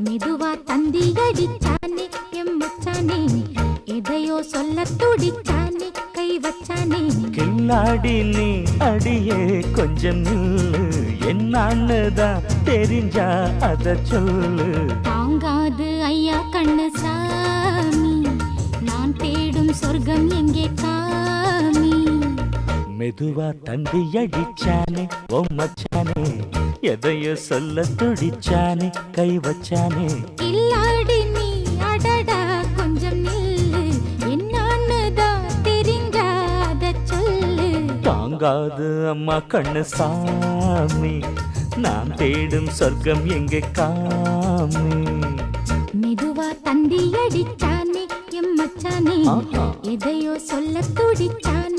மெதுவா தந்தி அடிச்சானே எம் மச்சானே எதையோ சொல்ல துடிச்சானே கை வச்சானே கில்லாடி நீ அடியே கொஞ்சம் நில்லு என்னான்னுதான் தெரிஞ்சா அத சொல்லு தாங்காது ஐயா கண்ணு சாமி நான் தேடும் சொர்க்கம் எங்கே காமி மெதுவா தந்தி அடிச்சானே ஓ மச்சானே எதையோ சொல்ல துடிச்சானே கை வச்சானே கில்லாடி நீ அடடா கொஞ்சம் நில்லு என்னான்னுதான் தெரிஞ்சாத சொல்லு தாங்காது அம்மா கண்ணு சாமி நான் தேடும் சொர்க்கம் எங்கே காமி மெதுவா தந்தி அடிச்சானே எம் மச்சானே எதையோ சொல்ல துடிச்சானே